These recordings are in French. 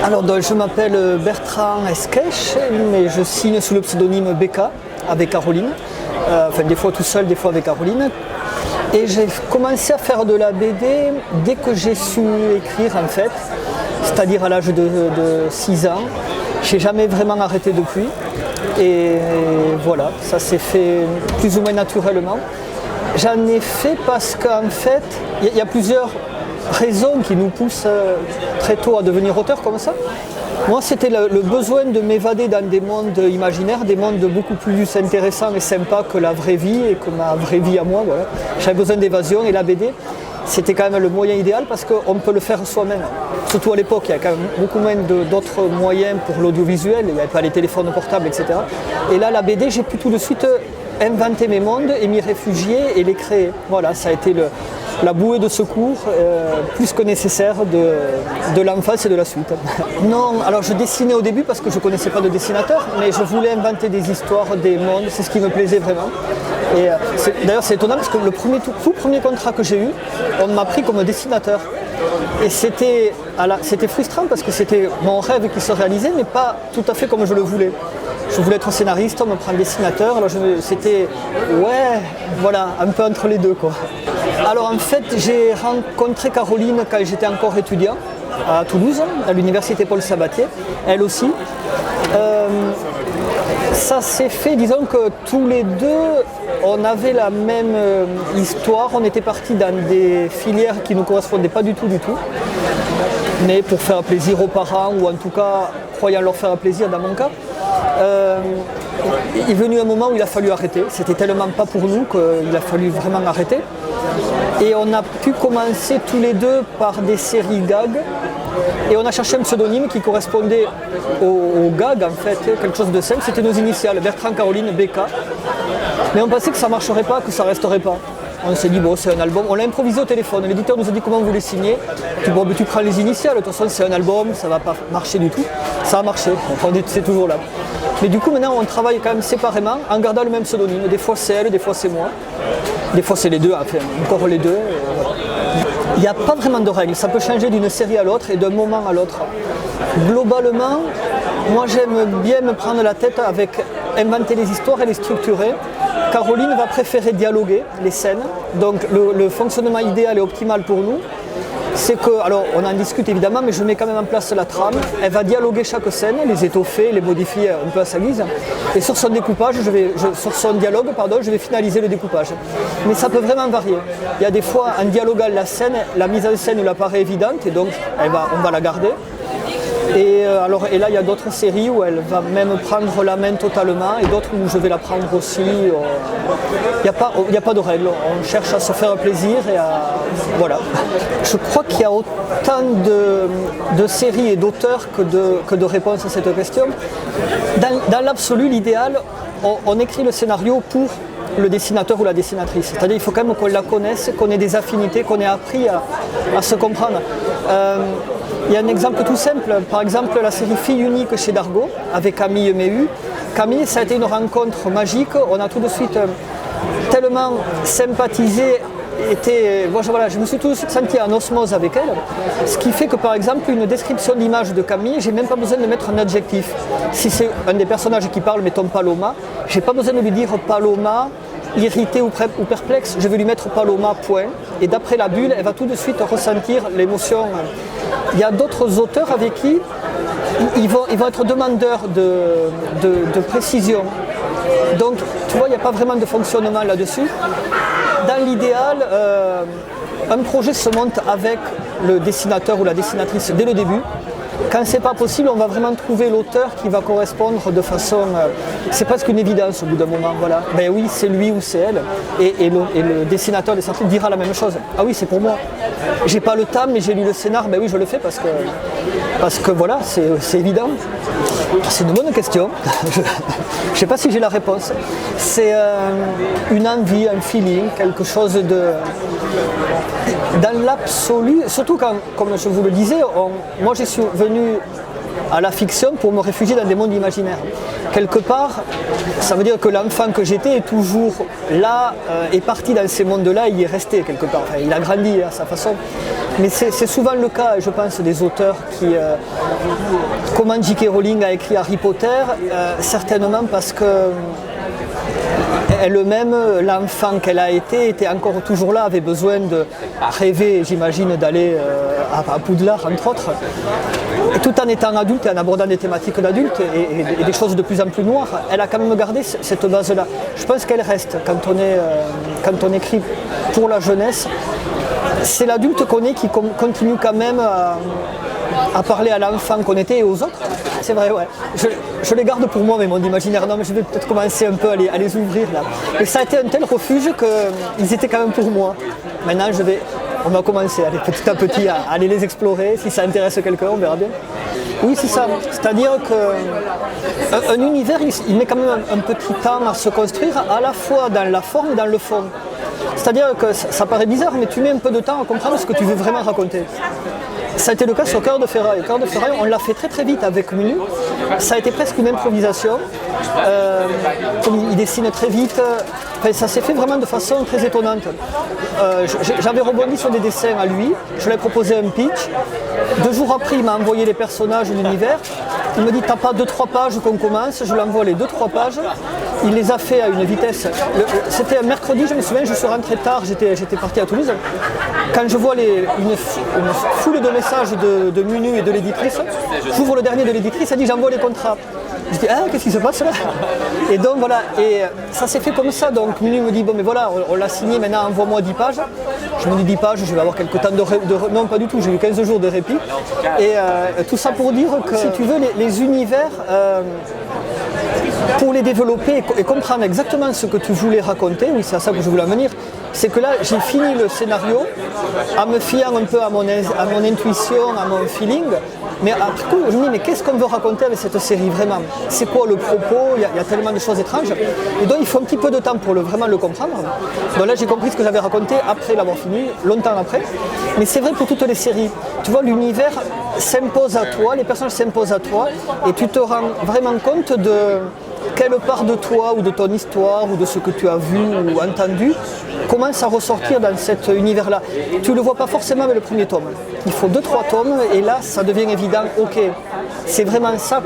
Alors donc, je m'appelle Bertrand Esquèche, mais je signe sous le pseudonyme BK avec Caroline. Enfin des fois tout seul, des fois avec Caroline. Et j'ai commencé à faire de la BD dès que j'ai su écrire en fait, c'est-à-dire à l'âge de 6 ans. J'ai jamais vraiment arrêté depuis. Et voilà, ça s'est fait plus ou moins naturellement. J'en ai fait parce qu'en fait, il y a plusieurs raisons qui nous poussent très tôt à devenir auteur comme ça. Moi, c'était le besoin de m'évader dans des mondes imaginaires, des mondes beaucoup plus intéressants et sympas que la vraie vie et que ma vraie vie à moi. Voilà. J'avais besoin d'évasion et la BD, c'était quand même le moyen idéal parce qu'on peut le faire soi-même. Surtout à l'époque, il y a quand même beaucoup moins d'autres moyens pour l'audiovisuel, il n'y avait pas les téléphones portables, etc. Et là, la BD, j'ai pu tout de suite inventer mes mondes et m'y réfugier et les créer. Voilà, ça a été la bouée de secours plus que nécessaire de l'enfance et de la suite. Non, alors je dessinais au début parce que je ne connaissais pas de dessinateur, mais je voulais inventer des histoires, des mondes, c'est ce qui me plaisait vraiment. Et d'ailleurs c'est étonnant parce que le tout premier contrat que j'ai eu, on m'a pris comme dessinateur. Et c'était frustrant parce que c'était mon rêve qui se réalisait, mais pas tout à fait comme je le voulais. Je voulais être scénariste, on me prend dessinateur, alors c'était, ouais, voilà, un peu entre les deux quoi. Alors en fait, j'ai rencontré Caroline quand j'étais encore étudiant à Toulouse, à l'université Paul Sabatier, elle aussi. Ça s'est fait, disons que tous les deux, on avait la même histoire, on était partis dans des filières qui ne nous correspondaient pas du tout, mais pour faire plaisir aux parents, ou en tout cas, croyant leur faire plaisir dans mon cas. Il est venu un moment où il a fallu arrêter, c'était tellement pas pour nous qu'il a fallu vraiment arrêter. Et on a pu commencer tous les deux par des séries gags. Et on a cherché un pseudonyme qui correspondait au gag en fait, quelque chose de simple, c'était nos initiales, Bertrand, Caroline, BK. Mais on pensait que ça ne marcherait pas, que ça ne resterait pas. On s'est dit bon c'est un album, on l'a improvisé au téléphone, l'éditeur nous a dit comment vous voulez signer. Puis bon tu prends les initiales, de toute façon c'est un album, ça ne va pas marcher du tout. Ça a marché, c'est toujours là. Mais du coup maintenant on travaille quand même séparément en gardant le même pseudonyme. Des fois c'est elle, des fois c'est moi. Des fois c'est les deux, enfin encore les deux. Voilà. Il n'y a pas vraiment de règles, ça peut changer d'une série à l'autre et d'un moment à l'autre. Globalement, moi j'aime bien me prendre la tête avec inventer les histoires et les structurer. Caroline va préférer dialoguer les scènes, donc le fonctionnement idéal et optimal pour nous, c'est que, alors on en discute évidemment, mais je mets quand même en place la trame, elle va dialoguer chaque scène, les étoffer, les modifier un peu à sa guise, et sur son découpage, sur son dialogue, je vais finaliser le découpage. Mais ça peut vraiment varier. Il y a des fois, en dialoguant la scène, la mise en scène nous apparaît évidente, et donc on va la garder. Et là, il y a d'autres séries où elle va même prendre la main totalement et d'autres où je vais la prendre aussi. Il n'y a pas de règle. On cherche à se faire plaisir et voilà. Je crois qu'il y a autant de séries et d'auteurs que de réponses à cette question. Dans l'absolu, l'idéal, on écrit le scénario pour le dessinateur ou la dessinatrice. C'est-à-dire qu'il faut quand même qu'on la connaisse, qu'on ait des affinités, qu'on ait appris à se comprendre. Il y a un exemple tout simple, par exemple la série Fille unique chez Dargaud avec Camille Méhu. Camille, ça a été une rencontre magique, on a tout de suite tellement sympathisé, je me suis tout de suite senti en osmose avec elle, ce qui fait que par exemple une description d'image de Camille, j'ai même pas besoin de mettre un adjectif. Si c'est un des personnages qui parle, mettons Paloma, j'ai pas besoin de lui dire Paloma, irritée ou perplexe, je vais lui mettre Paloma, point. Et d'après la bulle, elle va tout de suite ressentir l'émotion. Il y a d'autres auteurs avec qui ils vont être demandeurs de précision. Donc, tu vois, il n'y a pas vraiment de fonctionnement là-dessus. Dans l'idéal, un projet se monte avec le dessinateur ou la dessinatrice dès le début. Quand c'est pas possible, on va vraiment trouver l'auteur qui va correspondre de façon... c'est presque une évidence au bout d'un moment, voilà. Ben oui, c'est lui ou c'est elle. Et le dessinateur dira la même chose. Ah oui, c'est pour moi. J'ai pas le temps, mais j'ai lu le scénar, ben oui, je le fais parce que voilà, c'est évident. C'est une bonne question. Je sais pas si j'ai la réponse. C'est une envie, un feeling, quelque chose de... Dans l'absolu, surtout quand, comme je vous le disais, moi je suis venu à la fiction pour me réfugier dans des mondes imaginaires. quelque part, ça veut dire que l'enfant que j'étais est toujours là, est parti dans ces mondes-là, il y est resté quelque part. Enfin, il a grandi à sa façon. Mais c'est souvent le cas, je pense, des auteurs qui... comment J.K. Rowling a écrit Harry Potter, certainement parce que elle-même, l'enfant qu'elle a été, était encore toujours là, avait besoin de rêver, j'imagine, d'aller à Poudlard, entre autres. Et tout en étant adulte et en abordant des thématiques d'adultes et des choses de plus en plus noires, elle a quand même gardé cette base-là. Je pense qu'elle reste quand on écrit pour la jeunesse. C'est l'adulte qu'on est qui continue quand même à parler à l'enfant qu'on était et aux autres. C'est vrai, ouais. Je les garde pour moi, mais mon imaginaire, non, mais je vais peut-être commencer un peu à les ouvrir là. Et ça a été un tel refuge qu'ils étaient quand même pour moi. Maintenant, on va commencer petit à petit à aller les explorer. Si ça intéresse quelqu'un, on verra bien. Oui, c'est ça. C'est-à-dire qu'un univers, il met quand même un petit temps à se construire, à la fois dans la forme et dans le fond. C'est-à-dire que ça paraît bizarre, mais tu mets un peu de temps à comprendre ce que tu veux vraiment raconter. Ça a été le cas sur Cœur de Ferraille. Cœur de Ferraille, on l'a fait très très vite avec Munu. Ça a été presque une improvisation. Il dessine très vite. Enfin, ça s'est fait vraiment de façon très étonnante. J'avais rebondi sur des dessins à lui. Je lui ai proposé un pitch. 2 jours après, il m'a envoyé les personnages de l'univers. Il me dit, t'as pas 2-3 pages qu'on commence. Je lui envoie les 2-3 pages. Il les a fait à une vitesse. C'était un mercredi, je me souviens, je suis rentré tard, j'étais parti à Toulouse. Quand je vois une foule de messages de Munu et de l'éditrice, j'ouvre le dernier de l'éditrice, elle dit j'envoie les contrats. Je dis qu'est-ce qui se passe là? Et donc voilà, et ça s'est fait comme ça. Donc Munu me dit bon mais voilà, on l'a signé, maintenant envoie-moi 10 pages. Je me dis 10 pages, je vais avoir quelques temps de non pas du tout, j'ai eu 15 jours de répit. Et tout ça pour dire que si tu veux les univers, pour les développer et comprendre exactement ce que tu voulais raconter, oui c'est à ça que je voulais en venir, c'est que là j'ai fini le scénario en me fiant un peu à mon intuition, à mon feeling, mais après coup je me dis mais qu'est-ce qu'on veut raconter avec cette série vraiment? C'est quoi le propos? Il y a tellement de choses étranges et donc il faut un petit peu de temps pour vraiment le comprendre. Donc là j'ai compris ce que j'avais raconté après l'avoir fini, longtemps après, mais c'est vrai pour toutes les séries. Tu vois, l'univers s'impose à toi, les personnages s'imposent à toi et tu te rends vraiment compte de quelle part de toi ou de ton histoire ou de ce que tu as vu ou entendu commence à ressortir dans cet univers-là. Tu ne le vois pas forcément avec le premier tome. Il faut 2-3 tomes et là ça devient évident, ok, c'est vraiment ça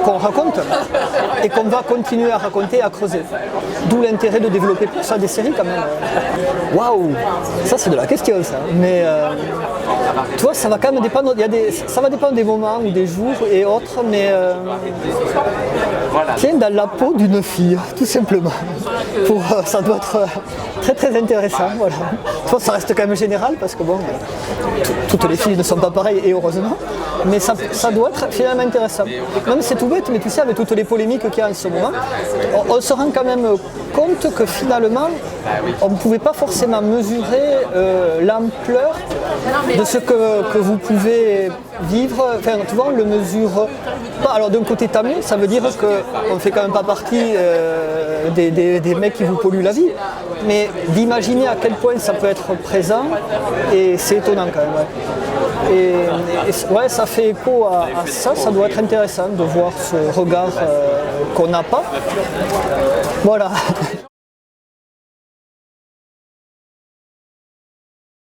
qu'on raconte et qu'on va continuer à raconter, à creuser. D'où l'intérêt de développer pour ça des séries quand même. Waouh, ça c'est de la question ça. Mais tu vois, ça va quand même dépendre, ça va dépendre des moments ou des jours et autres, mais tiens, dans la peau d'une fille, tout simplement. Ça doit être très très intéressant. Voilà. Tu vois, ça reste quand même général parce que bon, toutes les filles ne sont pas pareilles et heureusement, mais ça doit être finalement intéressant. Non mais c'est tout bête, mais tu sais, avec toutes les polémiques qu'il y a en ce moment, on se rend quand même compte que finalement, on ne pouvait pas forcément mesurer l'ampleur de ce que vous pouvez vivre. Enfin, tu vois, on le mesure pas. Alors d'un côté, tant mieux, ça veut dire qu'on ne fait quand même pas partie des mecs qui vous polluent la vie. Mais d'imaginer à quel point ça peut être présent, et c'est étonnant quand même. Ouais. Et ouais, ça fait écho à ça, ça doit être intéressant de voir ce regard qu'on n'a pas. Voilà.